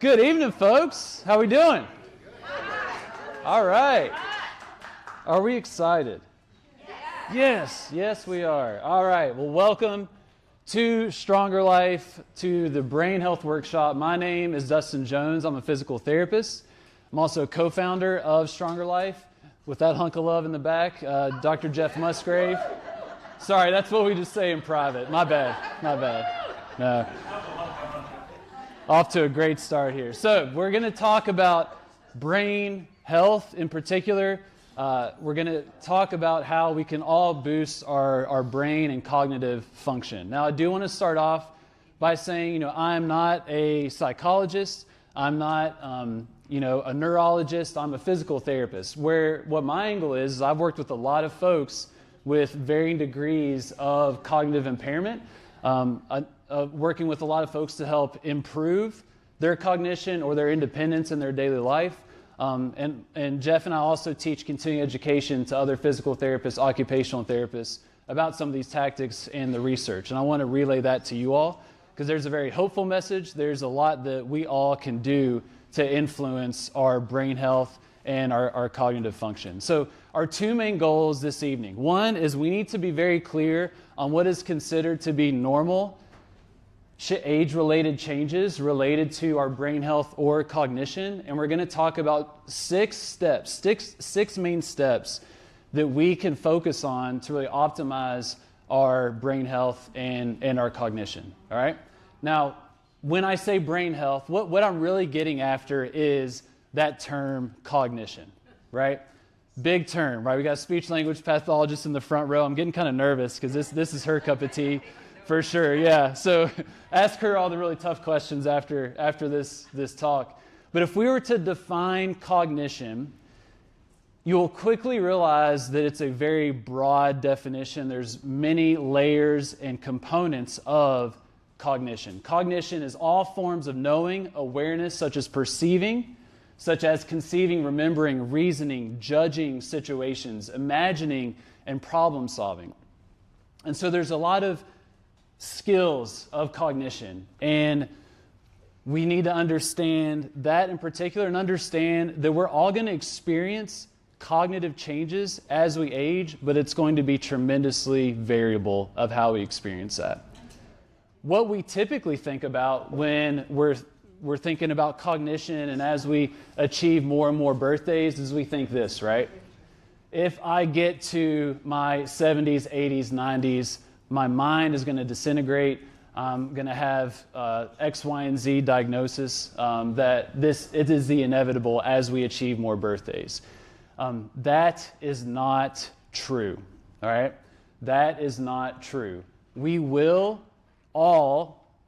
Good evening, folks. How we doing? All right. Are we excited? Yes, we are. All right. Well, welcome to Stronger Life, to the Brain Health Workshop. My name is Dustin Jones. I'm a physical therapist. I'm also a co-founder of Stronger Life. With that hunk of love in the back, Dr. Jeff Musgrave. Sorry, that's what we just say in private. My bad. No. Off to a great start here. So we're going to talk about brain health in particular. We're going to talk about how we can all boost our brain and cognitive function. Now, I do want to start off by saying, I'm not a psychologist. I'm not, a neurologist. I'm a physical therapist. What my angle is I've worked with a lot of folks with varying degrees of cognitive impairment. Working with a lot of folks to help improve their cognition or their independence in their daily life. And Jeff and I also teach continuing education to other physical therapists, occupational therapists about some of these tactics and the research. And I want to relay that to you all because there's a very hopeful message. There's a lot that we all can do to influence our brain health and our cognitive function. So our two main goals this evening. One is we need to be very clear on what is considered to be normal age-related changes related to our brain health or cognition. And we're going to talk about six main steps that we can focus on to really optimize our brain health and our cognition. All right? Now, when I say brain health, what I'm really getting after is that term cognition, right? Big term, right? We got a speech language pathologist in the front row. I'm getting kind of nervous because this is her cup of tea. For sure, yeah. So ask her all the really tough questions after this talk. But if we were to define cognition, you will quickly realize that it's a very broad definition. There's many layers and components of cognition. Cognition is all forms of knowing, awareness, such as perceiving, such as conceiving, remembering, reasoning, judging situations, imagining, and problem solving. And so there's a lot of skills of cognition, and we need to understand that in particular and understand that we're all going to experience cognitive changes as we age, but it's going to be tremendously variable of how we experience that. What we typically think about when we're thinking about cognition and as we achieve more and more birthdays is we think this, right? If I get to my 70s, 80s, 90s, my mind is going to disintegrate. I'm going to have X, Y, and Z diagnosis that it is the inevitable as we achieve more birthdays. That is not true, all right? That is not true. We will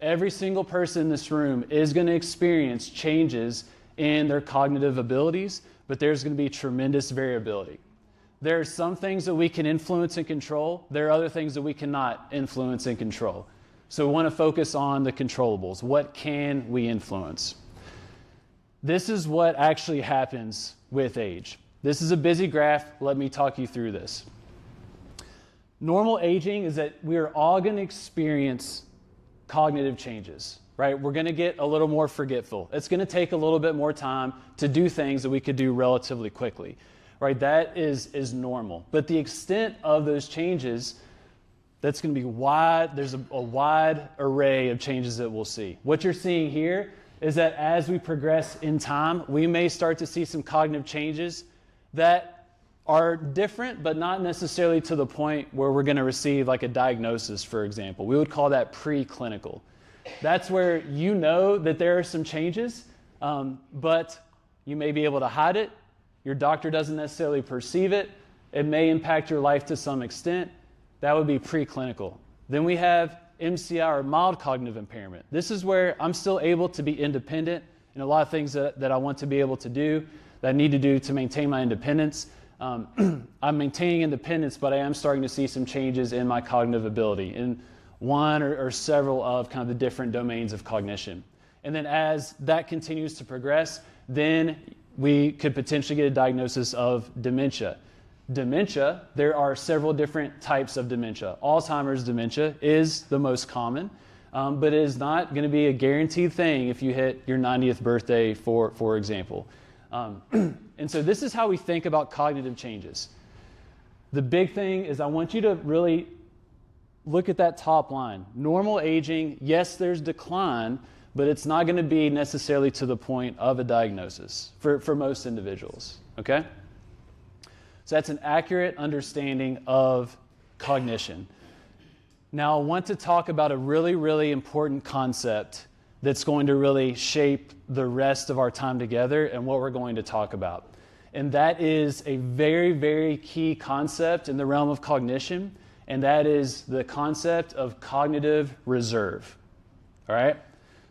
every single person in this room is going to experience changes in their cognitive abilities, but there's going to be tremendous variability. There are some things that we can influence and control. There are other things that we cannot influence and control. So we want to focus on the controllables. What can we influence? This is what actually happens with age. This is a busy graph. Let me talk you through this. Normal aging is that we are all going to experience cognitive changes, right? We're going to get a little more forgetful. It's going to take a little bit more time to do things that we could do relatively quickly. Right, that is normal. But the extent of those changes, that's going to be wide. There's a wide array of changes that we'll see. What you're seeing here is that as we progress in time, we may start to see some cognitive changes that are different, but not necessarily to the point where we're going to receive like a diagnosis, for example. We would call that preclinical. That's where you know that there are some changes, but you may be able to hide it. Your doctor doesn't necessarily perceive it. It may impact your life to some extent. That would be preclinical. Then we have MCI, or mild cognitive impairment. This is where I'm still able to be independent in a lot of things that I want to be able to do, that I need to do to maintain my independence. I'm maintaining independence, but I am starting to see some changes in my cognitive ability in one or several of kind of the different domains of cognition. And then as that continues to progress, then we could potentially get a diagnosis of dementia. Dementia, there are several different types of dementia. Alzheimer's dementia is the most common. but it is not going to be a guaranteed thing if you hit your 90th birthday, for example. And so this is how we think about cognitive changes. The big thing is I want you to really look at that top line. Normal aging, yes, there's decline, but it's not going to be necessarily to the point of a diagnosis for most individuals, okay? So that's an accurate understanding of cognition. Now, I want to talk about a really, really important concept that's going to really shape the rest of our time together and what we're going to talk about. And that is a very, very key concept in the realm of cognition, and that is the concept of cognitive reserve. All right?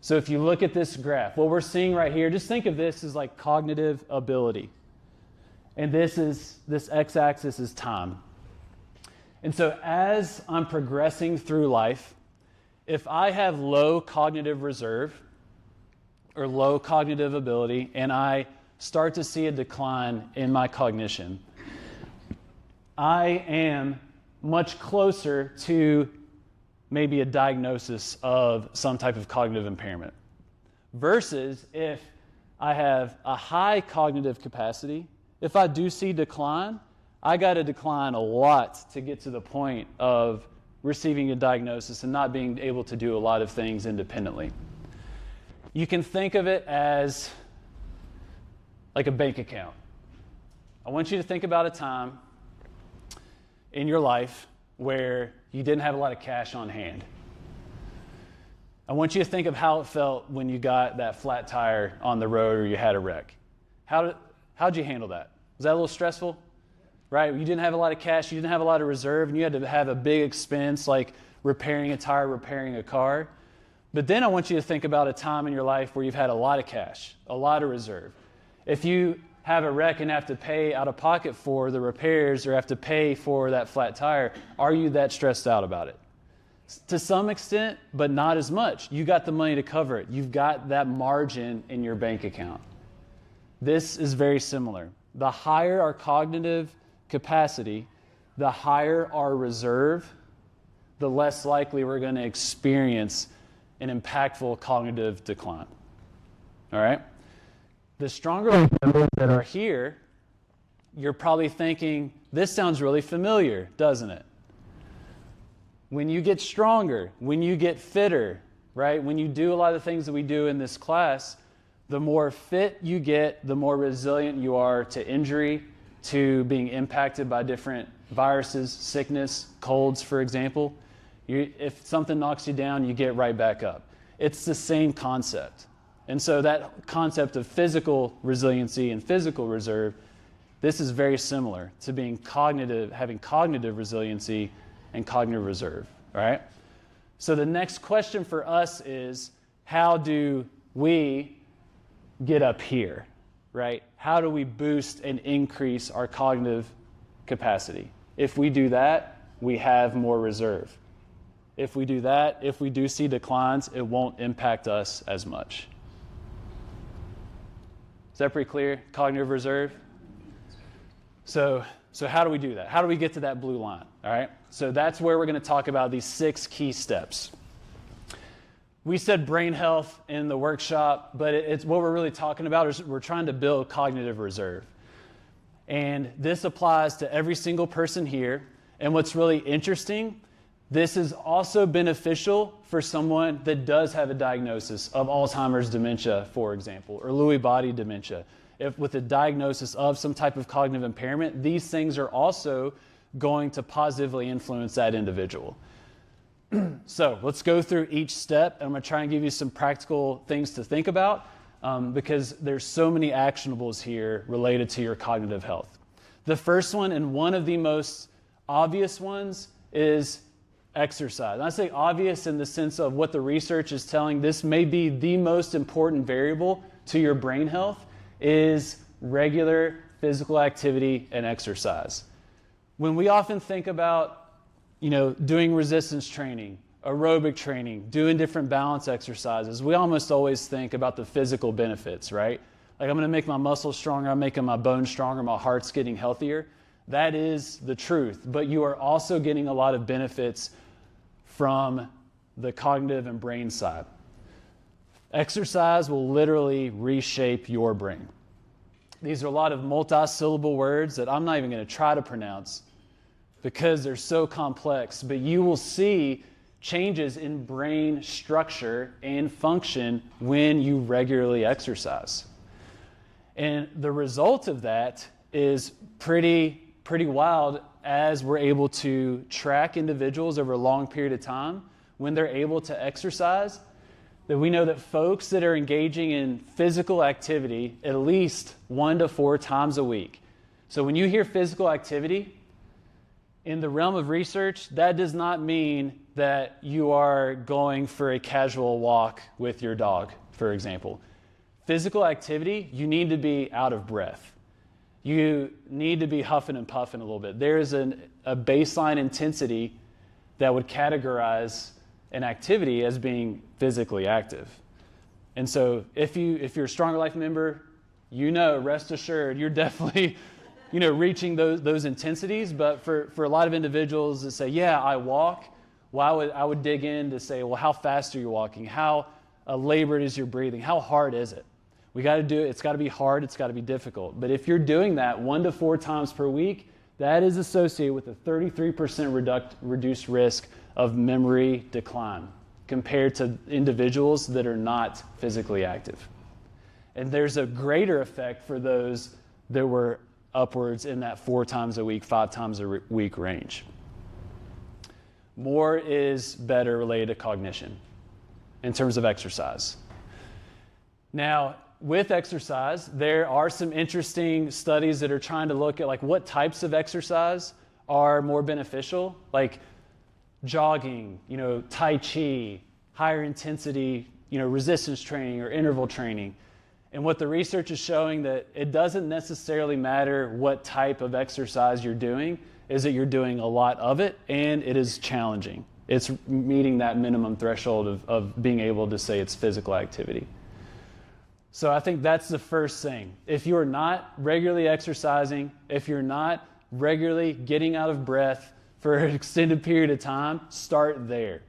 So if you look at this graph, what we're seeing right here, just think of this as like cognitive ability. And this x-axis is time. And so as I'm progressing through life, if I have low cognitive reserve or low cognitive ability and I start to see a decline in my cognition, I am much closer to maybe a diagnosis of some type of cognitive impairment. Versus if I have a high cognitive capacity, if I do see decline, I got to decline a lot to get to the point of receiving a diagnosis and not being able to do a lot of things independently. You can think of it as like a bank account. I want you to think about a time in your life where you didn't have a lot of cash on hand. I want you to think of how it felt when you got that flat tire on the road or you had a wreck. How'd you handle that? Was that a little stressful? Right? You didn't have a lot of cash, you didn't have a lot of reserve, and you had to have a big expense like repairing a tire, repairing a car. But then I want you to think about a time in your life where you've had a lot of cash, a lot of reserve. If you have a wreck and have to pay out of pocket for the repairs or have to pay for that flat tire, are you that stressed out about it? To some extent, but not as much. You got the money to cover it. You've got that margin in your bank account. This is very similar. The higher our cognitive capacity, the higher our reserve, the less likely we're going to experience an impactful cognitive decline. All right? The stronger members that are here, you're probably thinking, this sounds really familiar, doesn't it? When you get stronger, when you get fitter, right? When you do a lot of the things that we do in this class, the more fit you get, the more resilient you are to injury, to being impacted by different viruses, sickness, colds, for example. If something knocks you down, you get right back up. It's the same concept. And so that concept of physical resiliency and physical reserve, this is very similar to being cognitive, having cognitive resiliency and cognitive reserve, all right? So the next question for us is, how do we get up here, right? How do we boost and increase our cognitive capacity? If we do that, we have more reserve. If we do that, if we do see declines, it won't impact us as much. Is that pretty clear? Cognitive reserve? So how do we do that? How do we get to that blue line? All right? So that's where we're going to talk about these 6 key steps. We said brain health in the workshop, but it's what we're really talking about is we're trying to build cognitive reserve. And this applies to every single person here. And what's really interesting, this is also beneficial for someone that does have a diagnosis of Alzheimer's dementia, for example, or Lewy body dementia. If with a diagnosis of some type of cognitive impairment, these things are also going to positively influence that individual. So let's go through each step, and I'm going to try and give you some practical things to think about because there's so many actionables here related to your cognitive health. The first one, and one of the most obvious ones, is exercise. And I say obvious in the sense of what the research is telling. This may be the most important variable to your brain health is regular physical activity and exercise. When we often think about doing resistance training, aerobic training, doing different balance exercises, we almost always think about the physical benefits, right? Like I'm going to make my muscles stronger, I'm making my bones stronger, my heart's getting healthier. That is the truth. But you are also getting a lot of benefits from the cognitive and brain side. Exercise will literally reshape your brain. These are a lot of multi-syllable words that I'm not even going to try to pronounce because they're so complex, but you will see changes in brain structure and function when you regularly exercise. And the result of that is pretty wild as we're able to track individuals over a long period of time when they're able to exercise, that we know that folks that are engaging in physical activity at least 1 to 4 times a week. So when you hear physical activity, in the realm of research, that does not mean that you are going for a casual walk with your dog, for example. Physical activity, you need to be out of breath. You need to be huffing and puffing a little bit. There is a baseline intensity that would categorize an activity as being physically active. And so if you're a Stronger Life member, rest assured, you're definitely reaching those intensities. But for a lot of individuals that say, yeah, I walk, well, I would dig in to say, well, how fast are you walking? How labored is your breathing? How hard is it? We got to do it. It's got to be hard. It's got to be difficult. But if you're doing that 1 to 4 times per week, that is associated with a 33% reduced risk of memory decline compared to individuals that are not physically active. And there's a greater effect for those that were upwards in that 4 times a week, 5 times a week range. More is better related to cognition in terms of exercise. Now, with exercise, there are some interesting studies that are trying to look at what types of exercise are more beneficial, like jogging, Tai Chi, higher intensity, resistance training or interval training. And what the research is showing that it doesn't necessarily matter what type of exercise you're doing, is that you're doing a lot of it and it is challenging. It's meeting that minimum threshold of being able to say it's physical activity. So I think that's the first thing. If you're not regularly exercising, if you're not regularly getting out of breath for an extended period of time, start there.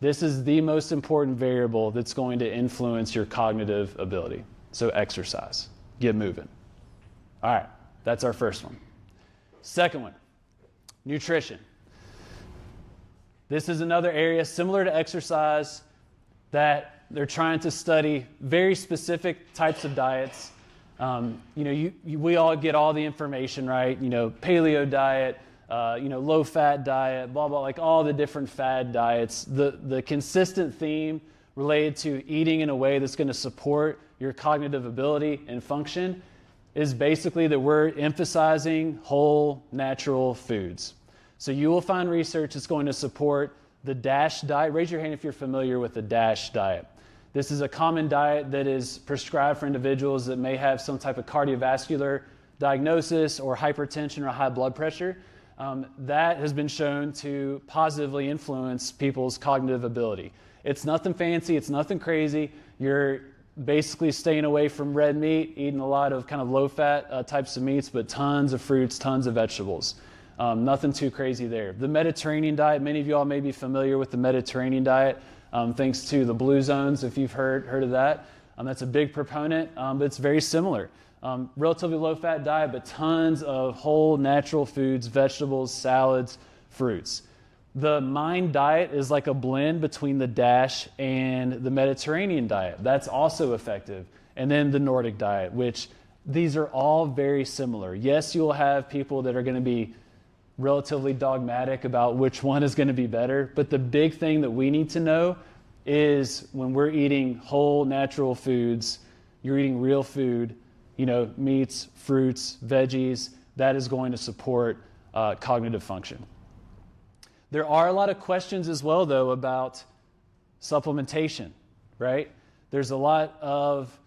This is the most important variable that's going to influence your cognitive ability. So exercise. Get moving. All right, that's our first one. Second one, nutrition. This is another area similar to exercise that they're trying to study very specific types of diets. We all get all the information, right? Paleo diet, low-fat diet, blah, blah, all the different fad diets. The consistent theme related to eating in a way that's going to support your cognitive ability and function is basically that we're emphasizing whole, natural foods. So you will find research that's going to support the DASH diet. Raise your hand if you're familiar with the DASH diet. This is a common diet that is prescribed for individuals that may have some type of cardiovascular diagnosis or hypertension or high blood pressure. That has been shown to positively influence people's cognitive ability. It's nothing fancy. It's nothing crazy. You're basically staying away from red meat, eating a lot of kind of low-fat types of meats, but tons of fruits, tons of vegetables. Nothing too crazy there. The Mediterranean diet, many of you all may be familiar with the Mediterranean diet, thanks to the Blue Zones, if you've heard of that. That's a big proponent, but it's very similar. Relatively low-fat diet, but tons of whole natural foods, vegetables, salads, fruits. The Mind diet is like a blend between the DASH and the Mediterranean diet. That's also effective. And then the Nordic diet, which these are all very similar. Yes, you'll have people that are going to be relatively dogmatic about which one is going to be better, but the big thing that we need to know is when we're eating whole natural foods, you're eating real food, meats, fruits, veggies, that is going to support cognitive function. There are a lot of questions as well, though, about supplementation, right? There's a lot of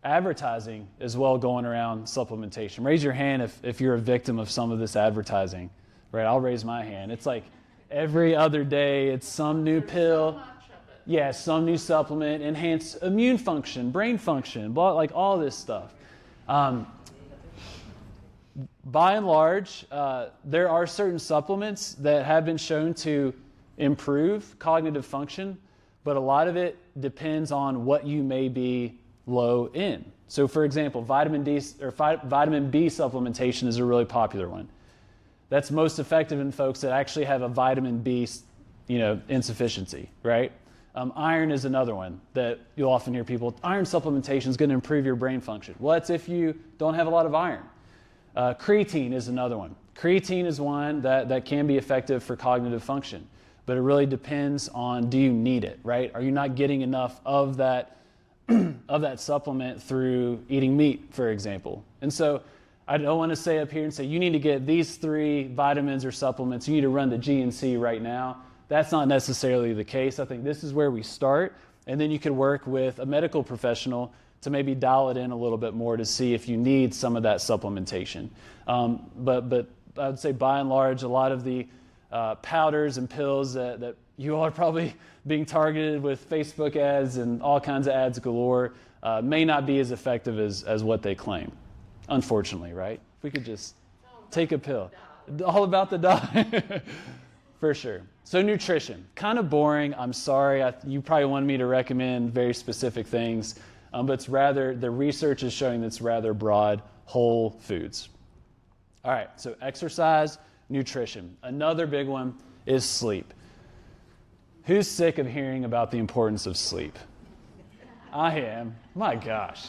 advertising as well going around supplementation. Raise your hand if you're a victim of some of this advertising, right? I'll raise my hand. It's like every other day, it's some new pill. Yeah, some new supplement, enhance immune function, brain function, all this stuff. By and large, there are certain supplements that have been shown to improve cognitive function, but a lot of it depends on what you may be low in. So for example, vitamin B supplementation is a really popular one. That's most effective in folks that actually have a vitamin B, insufficiency, right? Iron is another one that you'll often hear people, iron supplementation is going to improve your brain function. Well, that's if you don't have a lot of iron. Creatine is another one. Creatine is one that can be effective for cognitive function, but it really depends on, do you need it, right? Are you not getting enough of that of that supplement through eating meat, for example? And so I don't want to say up here and say, you need to get these 3 vitamins or supplements, you need to run the GNC right now. That's not necessarily the case. I think this is where we start, and then you could work with a medical professional to maybe dial it in a little bit more to see if you need some of that supplementation. But I would say by and large, a lot of the powders and pills that you all are probably being targeted with Facebook ads and all kinds of ads galore may not be as effective as what they claim, unfortunately, right? If we could just take a pill. All about the diet. For sure. So nutrition, kind of boring. I'm sorry. You probably wanted me to recommend very specific things, but it's rather, the research is showing that it's rather broad, whole foods. All right, so exercise, nutrition. Another big one is sleep. Who's sick of hearing about the importance of sleep? I am. My gosh.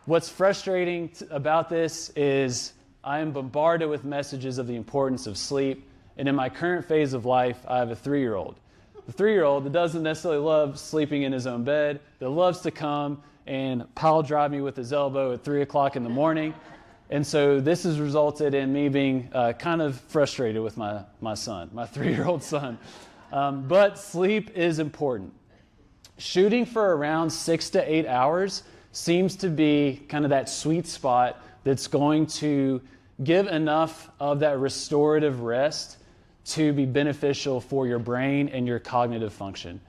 What's frustrating about this is I am bombarded with messages of the importance of sleep. And in my current phase of life, I have a 3-year-old. The 3-year-old that doesn't necessarily love sleeping in his own bed, that loves to come and pile drive me with his elbow at 3 o'clock in the morning. And so this has resulted in me being kind of frustrated with my son, my 3-year-old son. But sleep is important. Shooting for around 6 to 8 hours seems to be kind of that sweet spot that's going to give enough of that restorative rest to be beneficial for your brain and your cognitive function.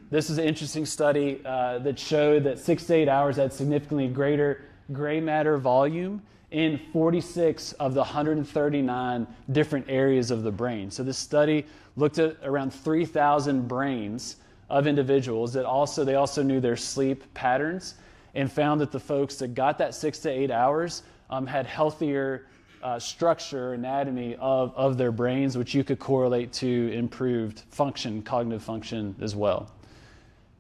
This is an interesting study that showed that 6 to 8 hours had significantly greater gray matter volume in 46 of the 139 different areas of the brain. So this study looked at around 3,000 brains of individuals that they also knew their sleep patterns, and found that the folks that got that 6 to 8 hours had healthier structure, anatomy of their brains, which you could correlate to improved function, cognitive function as well.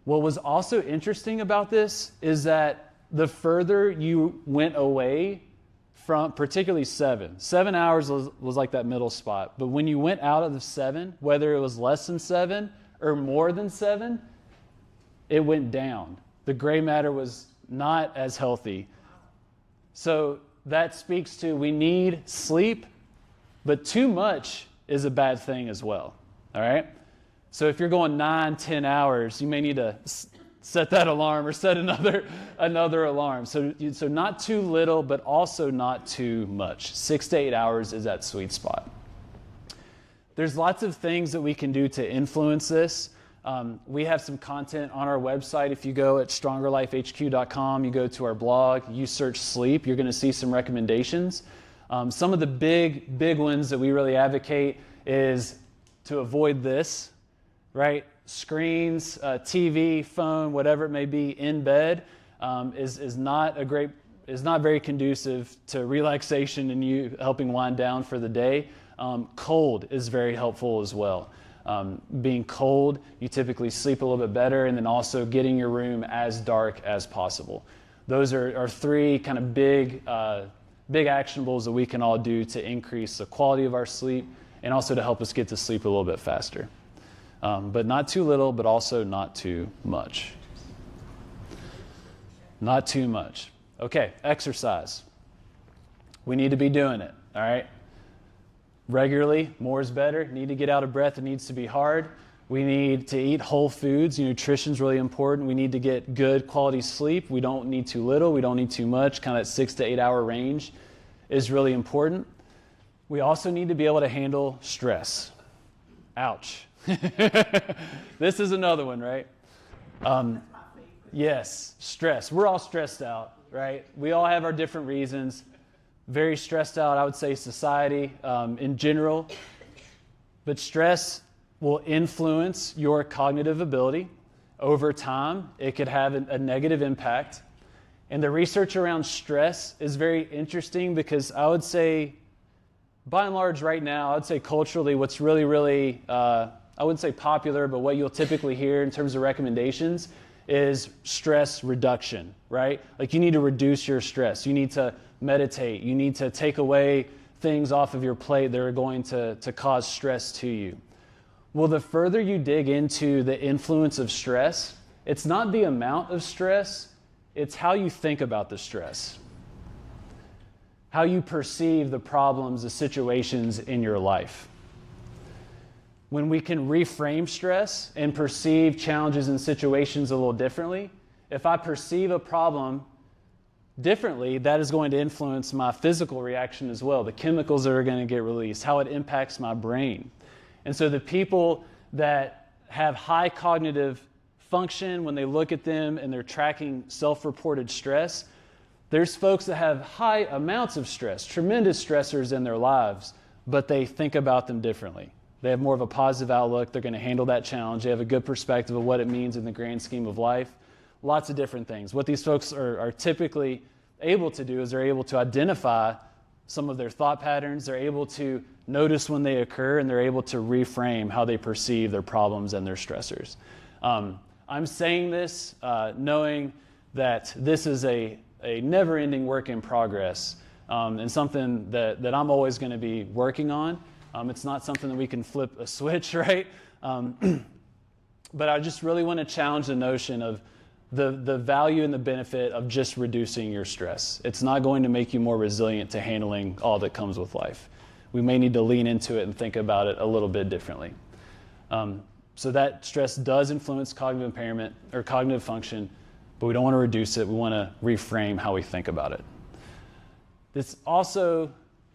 What was also interesting about this is that the further you went away from, particularly 7 hours was like that middle spot, but when you went out of the 7, whether it was less than 7 or more than 7, it went down. The gray matter was not as healthy. So that speaks to, we need sleep, but too much is a bad thing as well. All right? So if you're going 9, 10 hours, you may need to set that alarm or set another alarm. So not too little, but also not too much. 6 to 8 hours is that sweet spot. There's lots of things that we can do to influence this. We have some content on our website. If you go at StrongerLifeHQ.com, you go to our blog, you search sleep, you're going to see some recommendations. Some of the big ones that we really advocate is to avoid this, right? Screens, TV, phone, whatever it may be in bed is not very conducive to relaxation and you helping wind down for the day. Cold is very helpful as well. Being cold, you typically sleep a little bit better, and then also getting your room as dark as possible. Those are 3 kind of big actionables that we can all do to increase the quality of our sleep and also to help us get to sleep a little bit faster. But not too little, but also not too much. Not too much. Okay, exercise. We need to be doing it, all right? Regularly, more is better. Need to get out of breath. It needs to be hard. We need to eat whole foods. Nutrition is really important. We need to get good quality sleep. We don't need too little. We don't need too much. Kind of that 6 to 8 hour range is really important. We also need to be able to handle stress. Ouch. This is another one, right? Yes, stress. We're all stressed out, right? We all have our different reasons. Very stressed out, I would say, society in general. But stress will influence your cognitive ability. Over time, it could have a negative impact. And the research around stress is very interesting because I would say, by and large right now, I would say culturally what's really, I wouldn't say popular, but what you'll typically hear in terms of recommendations is stress reduction, right? Like you need to reduce your stress. You need to meditate. You need to take away things off of your plate that are going to cause stress to you. Well, the further you dig into the influence of stress, it's not the amount of stress, it's how you think about the stress. How you perceive the problems, the situations in your life. When we can reframe stress and perceive challenges and situations a little differently, if I perceive a problem differently, that is going to influence my physical reaction as well, the chemicals that are going to get released, how it impacts my brain. And so the people that have high cognitive function, when they look at them and they're tracking self-reported stress, there's folks that have high amounts of stress, tremendous stressors in their lives, but they think about them differently. They have more of a positive outlook. They're going to handle that challenge. They have a good perspective of what it means in the grand scheme of life. Lots of different things. What these folks are typically able to do is they're able to identify some of their thought patterns. They're able to notice when they occur, and they're able to reframe how they perceive their problems and their stressors. I'm saying this knowing that this is a never-ending work in progress and something that I'm always going to be working on. It's not something that we can flip a switch, right? But I just really want to challenge the notion of the value and the benefit of just reducing your stress. It's not going to make you more resilient to handling all that comes with life. We may need to lean into it and think about it a little bit differently. So that stress does influence cognitive impairment or cognitive function, but we don't want to reduce it. We want to reframe how we think about it. This also,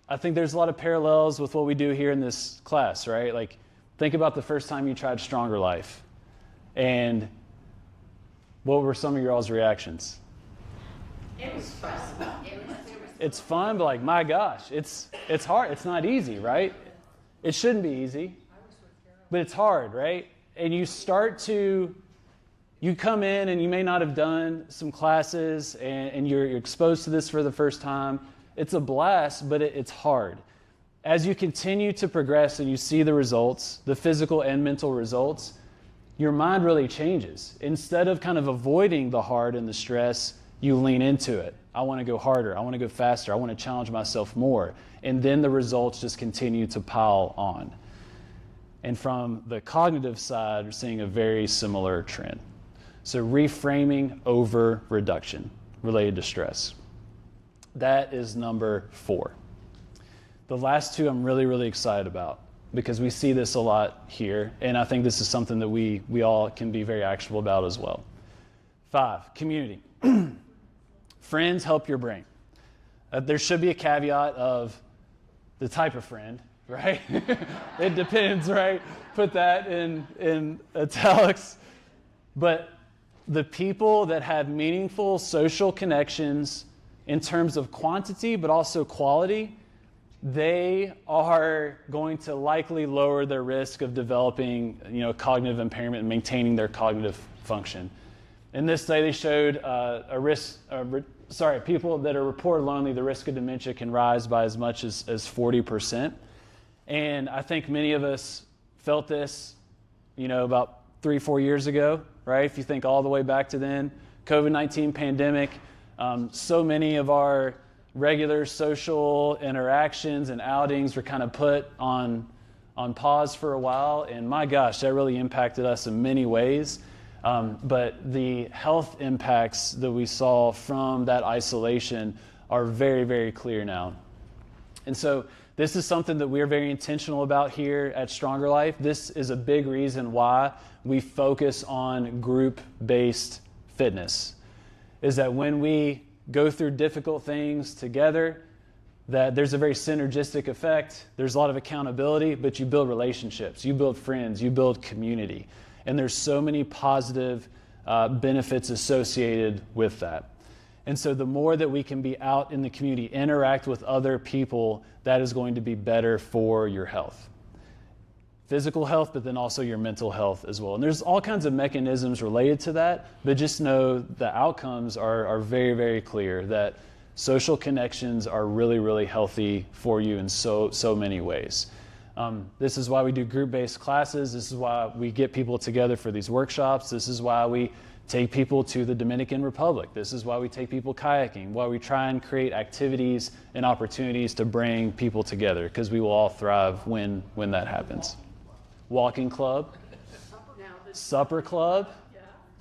I think there's a lot of parallels with what we do here in this class, right? Like, think about the first time you tried Stronger Life, and what were some of your all's reactions? It was fun. It's fun, but like, my gosh, it's hard. It's not easy, right? It shouldn't be easy, but it's hard, right? And you come in and you may not have done some classes and you're exposed to this for the first time. It's a blast, but it's hard. As you continue to progress and you see the results, the physical and mental results, your mind really changes. Instead of kind of avoiding the hard and the stress, you lean into it. I want to go harder. I want to go faster. I want to challenge myself more. And then the results just continue to pile on. And from the cognitive side, we're seeing a very similar trend. So reframing over reduction related to stress. That is number 4. The last two I'm really excited about because we see this a lot here, and I think this is something that we all can be very actionable about as well. 5, community. Friends help your brain. There should be a caveat of the type of friend, right? It depends, right? Put that in italics. But the people that have meaningful social connections in terms of quantity, but also quality, they are going to likely lower their risk of developing, cognitive impairment and maintaining their cognitive function. In this study, they showed people that are reported lonely, the risk of dementia can rise by as much as 40%. And I think many of us felt this, about 3-4 years ago, right? If you think all the way back to then, COVID-19 pandemic, so many of our regular social interactions and outings were kind of put on pause for a while. And my gosh, that really impacted us in many ways. But the health impacts that we saw from that isolation are very clear now. And so this is something that we're very intentional about here at Stronger Life. This is a big reason why we focus on group-based fitness, is that when we go through difficult things together, that there's a very synergistic effect. There's a lot of accountability, but you build relationships, you build friends, you build community. And there's so many positive benefits associated with that. And so the more that we can be out in the community, interact with other people, that is going to be better for your health. physical health, but then also your mental health as well. And there's all kinds of mechanisms related to that, but just know the outcomes are very, very clear, that social connections are really, really healthy for you in so many ways. This is why we do group-based classes. This is why we get people together for these workshops. This is why we take people to the Dominican Republic. This is why we take people kayaking, why we try and create activities and opportunities to bring people together, because we will all thrive when that happens. Walking club, supper club,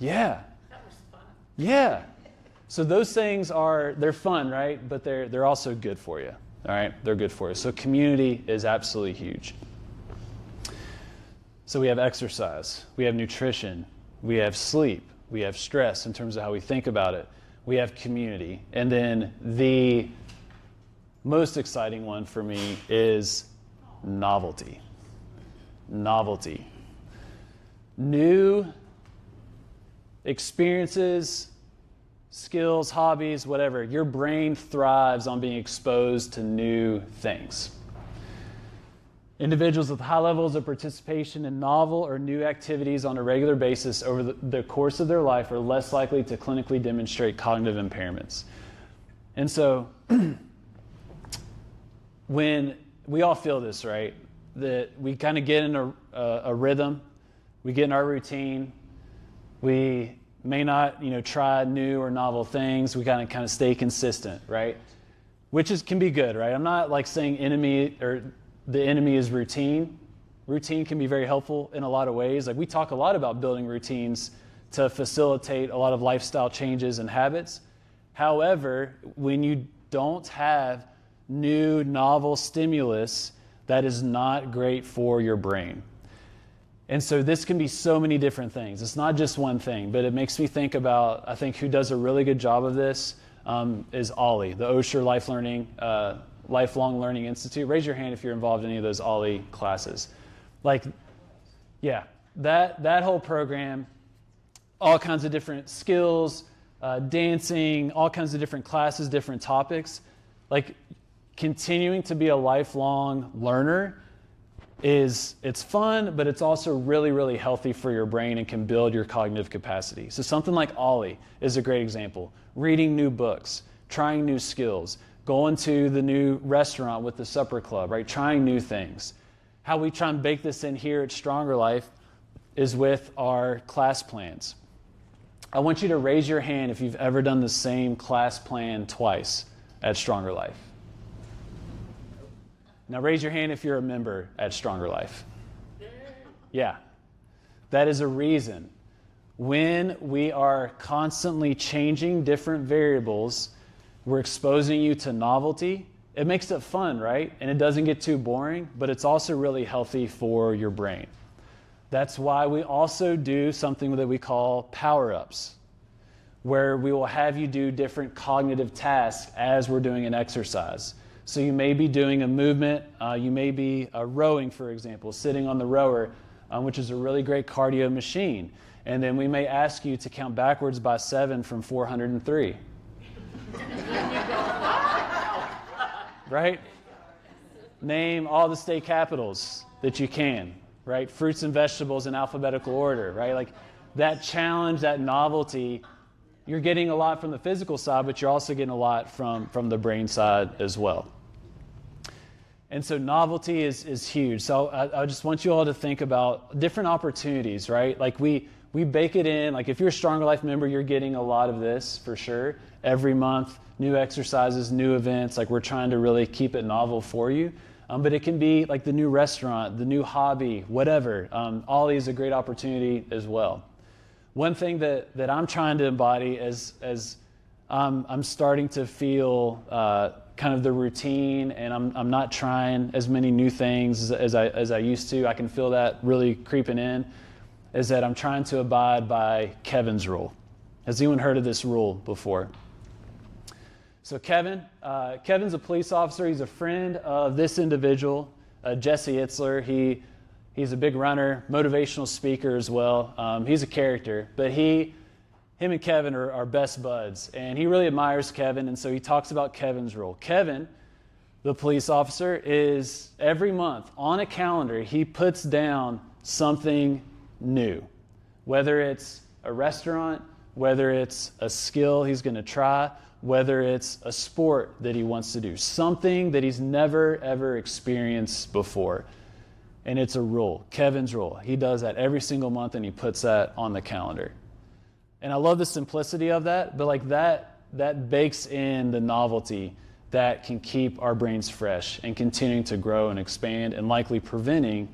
yeah, That was fun. yeah. So those things they're fun, right? But they're also good for you, all right? They're good for you. So community is absolutely huge. So we have exercise, we have nutrition, we have sleep, we have stress in terms of how we think about it, we have community. And then the most exciting one for me is novelty. Novelty. New experiences, skills, hobbies, whatever. Your brain thrives on being exposed to new things. Individuals with high levels of participation in novel or new activities on a regular basis over the course of their life are less likely to clinically demonstrate cognitive impairments. And so when we all feel this, right? That we kind of get in a rhythm, we get in our routine, we may not, try new or novel things, we kind of stay consistent, right? Which can be good, right? I'm not like saying the enemy is routine. Routine can be very helpful in a lot of ways. Like we talk a lot about building routines to facilitate a lot of lifestyle changes and habits. However, when you don't have new novel stimulus, that is not great for your brain. And so this can be so many different things. It's not just one thing, but it makes me think about, I think who does a really good job of this is Ollie, the Osher Lifelong Learning Institute. Raise your hand if you're involved in any of those Ollie classes. That whole program, all kinds of different skills, dancing, all kinds of different classes, different topics. Like continuing to be a lifelong learner it's fun, but it's also really, really healthy for your brain and can build your cognitive capacity. So something like Ollie is a great example. Reading new books, trying new skills, going to the new restaurant with the supper club, right? Trying new things. How we try and bake this in here at Stronger Life is with our class plans. I want you to raise your hand if you've ever done the same class plan twice at Stronger Life. Now raise your hand if you're a member at Stronger Life. Yeah, that is a reason. When we are constantly changing different variables, we're exposing you to novelty. It makes it fun, right? And it doesn't get too boring, but it's also really healthy for your brain. That's why we also do something that we call power-ups, where we will have you do different cognitive tasks as we're doing an exercise. So you may be doing a movement, you may be rowing, for example, sitting on the rower, which is a really great cardio machine. And then we may ask you to count backwards by 7 from 403. Right? Name all the state capitals that you can, right? Fruits and vegetables in alphabetical order, right? Like that challenge, that novelty, you're getting a lot from the physical side, but you're also getting a lot from the brain side as well. And so novelty is huge. So I just want you all to think about different opportunities, right? Like we bake it in. Like if you're a Stronger Life member, you're getting a lot of this for sure. Every month, new exercises, new events. Like we're trying to really keep it novel for you. But it can be like the new restaurant, the new hobby, whatever. Ollie is a great opportunity as well. One thing that I'm trying to embody as I'm starting to feel kind of the routine, and I'm not trying as many new things as I used to. I can feel that really creeping in, is that I'm trying to abide by Kevin's rule. Has anyone heard of this rule before? So Kevin's a police officer. He's a friend of this individual, Jesse Itzler. He's a big runner, motivational speaker as well. He's a character, but him and Kevin are best buds, and he really admires Kevin, and so he talks about Kevin's rule. Kevin, the police officer, is every month on a calendar, he puts down something new. Whether it's a restaurant, whether it's a skill he's going to try, whether it's a sport that he wants to do, something that he's never, ever experienced before. And it's a rule, Kevin's rule. He does that every single month, and he puts that on the calendar. And I love the simplicity of that, but like that bakes in the novelty that can keep our brains fresh and continuing to grow and expand and likely preventing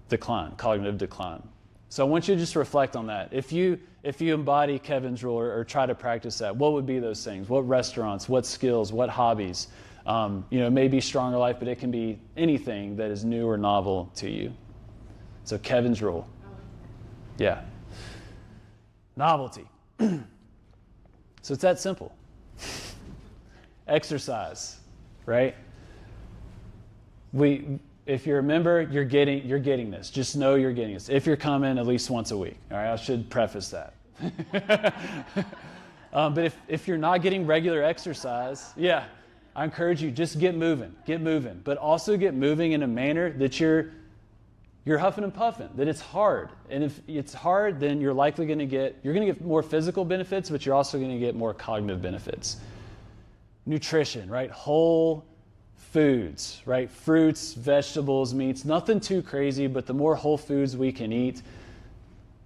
decline, cognitive decline. So I want you to just reflect on that. If you embody Kevin's rule or try to practice that, what would be those things? What restaurants, what skills, what hobbies? It may be Stronger Life, but it can be anything that is new or novel to you. So Kevin's rule. Yeah. Novelty. So it's that simple. Exercise, right? If you're a member, you're getting this. Just know you're getting this. If you're coming at least once a week, all right? I should preface that. But if you're not getting regular exercise, yeah, I encourage you, just get moving, but also get moving in a manner that you're huffing and puffing, that it's hard. And if it's hard, then you're likely going to get more physical benefits, but you're also going to get more cognitive benefits. Nutrition, right? Whole foods, right? Fruits, vegetables, meats, nothing too crazy, but the more whole foods we can eat,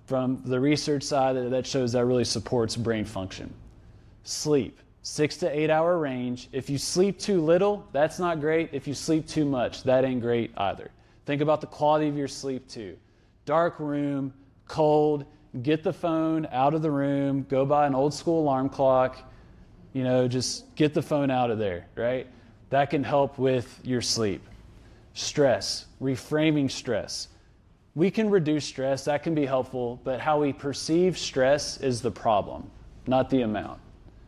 from the research side, that shows that really supports brain function. Sleep, 6 to 8 hour range. If you sleep too little, that's not great. If you sleep too much, that ain't great either. Think about the quality of your sleep too. Dark room, cold, get the phone out of the room, go buy an old school alarm clock, just get the phone out of there, right? That can help with your sleep. Stress, reframing stress. We can reduce stress, that can be helpful, but how we perceive stress is the problem, not the amount.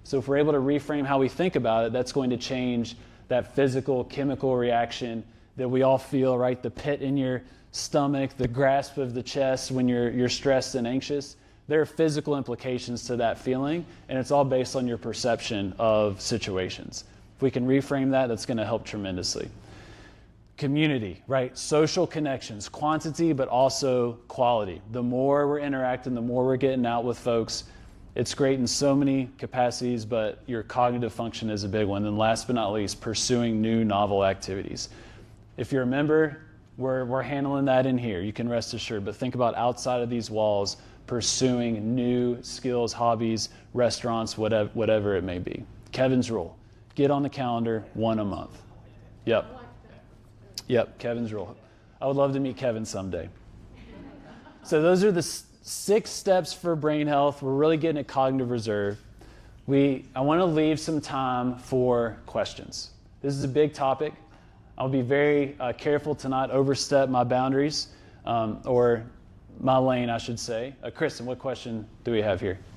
So if we're able to reframe how we think about it, that's going to change that physical, chemical reaction that we all feel, right? The pit in your stomach, the grasp of the chest when you're stressed and anxious. There are physical implications to that feeling, and it's all based on your perception of situations. If we can reframe that, that's going to help tremendously. Community, right? Social connections, quantity, but also quality. The more we're interacting, the more we're getting out with folks. It's great in so many capacities, but your cognitive function is a big one. And last but not least, pursuing new novel activities. If you're a member, we're handling that in here. You can rest assured. But think about outside of these walls, pursuing new skills, hobbies, restaurants, whatever it may be. Kevin's rule. Get on the calendar, 1 a month. Yep, Kevin's rule. I would love to meet Kevin someday. So those are the 6 steps for brain health. We're really getting at cognitive reserve. I want to leave some time for questions. This is a big topic. I'll be very careful to not overstep my boundaries, or my lane, I should say. Kristen, what question do we have here?